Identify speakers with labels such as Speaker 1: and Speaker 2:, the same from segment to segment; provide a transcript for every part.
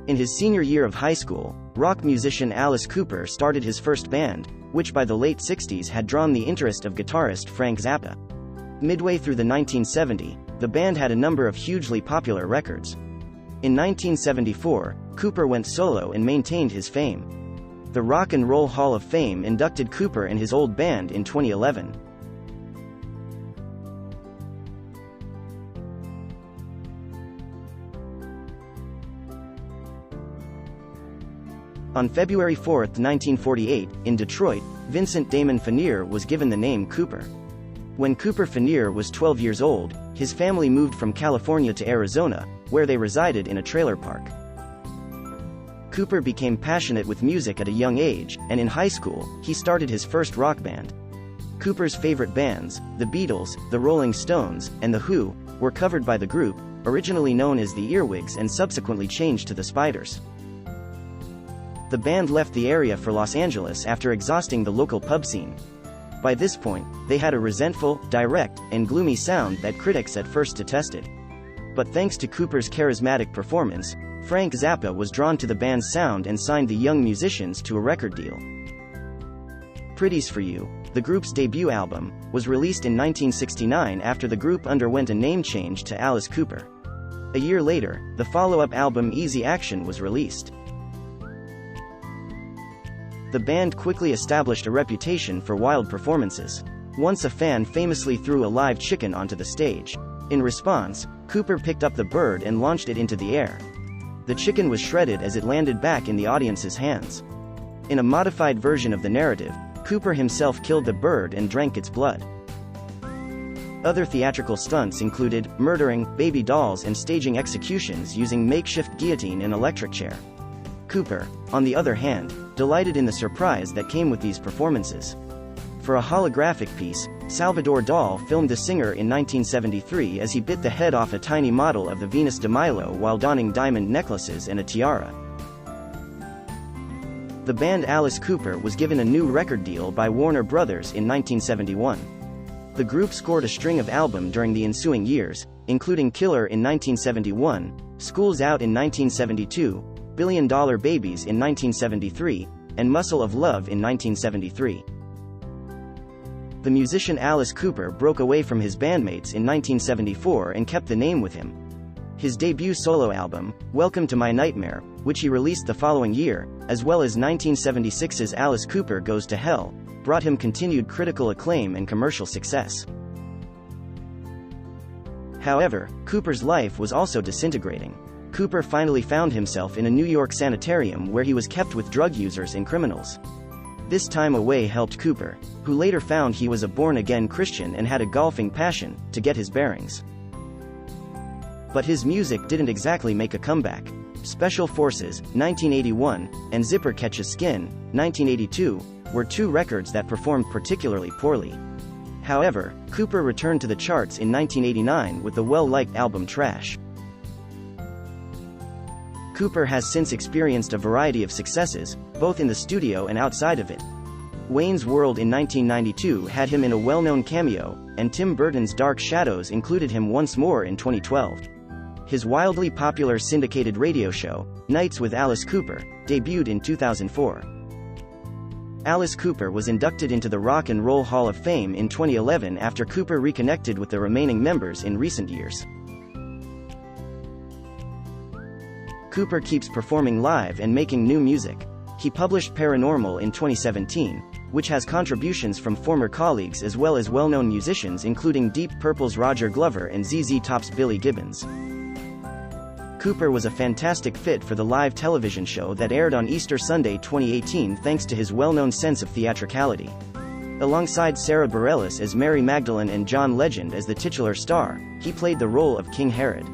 Speaker 1: In his senior year of high school, rock musician Alice Cooper started his first band, which by the late 60s had drawn the interest of guitarist Frank Zappa. Midway through the 1970s, the band had a number of hugely popular records. In 1974, Cooper went solo and maintained his fame. The Rock and Roll Hall of Fame inducted Cooper and his old band in 2011. On February 4, 1948, in Detroit, Vincent Damon Furnier was given the name Cooper. When Cooper Furnier was 12 years old, his family moved from California to Arizona, where they resided in a trailer park. Cooper became passionate with music at a young age, and in high school, he started his first rock band. Cooper's favorite bands, the Beatles, the Rolling Stones, and The Who, were covered by the group, originally known as the Earwigs and subsequently changed to the Spiders. The band left the area for Los Angeles after exhausting the local pub scene. By this point, they had a resentful, direct, and gloomy sound that critics at first detested. But thanks to Cooper's charismatic performance, Frank Zappa was drawn to the band's sound and signed the young musicians to a record deal. Pretties for You, the group's debut album, was released in 1969 after the group underwent a name change to Alice Cooper. A year later, the follow-up album Easy Action was released. The band quickly established a reputation for wild performances. Once a fan famously threw a live chicken onto the stage. In response, Cooper picked up the bird and launched it into the air. The chicken was shredded as it landed back in the audience's hands. In a modified version of the narrative, Cooper himself killed the bird and drank its blood. Other theatrical stunts included murdering baby dolls and staging executions using makeshift guillotine and electric chair. Cooper, on the other hand, delighted in the surprise that came with these performances. For a holographic piece, Salvador Dali filmed the singer in 1973 as he bit the head off a tiny model of the Venus de Milo while donning diamond necklaces and a tiara. The band Alice Cooper was given a new record deal by Warner Brothers in 1971. The group scored a string of albums during the ensuing years, including Killer in 1971, School's Out in 1972, Billion Dollar Babies in 1973, and Muscle of Love in 1973. The musician Alice Cooper broke away from his bandmates in 1974 and kept the name with him. His debut solo album, Welcome to My Nightmare, which he released the following year, as well as 1976's Alice Cooper Goes to Hell, brought him continued critical acclaim and commercial success. However, Cooper's life was also disintegrating. Cooper finally found himself in a New York sanitarium where he was kept with drug users and criminals. This time away helped Cooper, who later found he was a born-again Christian and had a golfing passion, to get his bearings. But his music didn't exactly make a comeback. Special Forces, 1981, and Zipper Catches Skin, 1982, were two records that performed particularly poorly. However, Cooper returned to the charts in 1989 with the well-liked album Trash. Cooper has since experienced a variety of successes, both in the studio and outside of it. Wayne's World in 1992 had him in a well-known cameo, and Tim Burton's Dark Shadows included him once more in 2012. His wildly popular syndicated radio show, Nights with Alice Cooper, debuted in 2004. Alice Cooper was inducted into the Rock and Roll Hall of Fame in 2011 after Cooper reconnected with the remaining members in recent years. Cooper keeps performing live and making new music. He published Paranormal in 2017, which has contributions from former colleagues as well as well-known musicians including Deep Purple's Roger Glover and ZZ Top's Billy Gibbons. Cooper was a fantastic fit for the live television show that aired on Easter Sunday 2018 thanks to his well-known sense of theatricality. Alongside Sarah Bareilles as Mary Magdalene and John Legend as the titular star, he played the role of King Herod.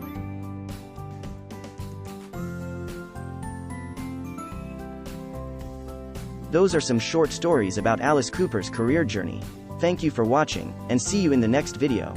Speaker 1: Those are some short stories about Alice Cooper's career journey. Thank you for watching, and see you in the next video.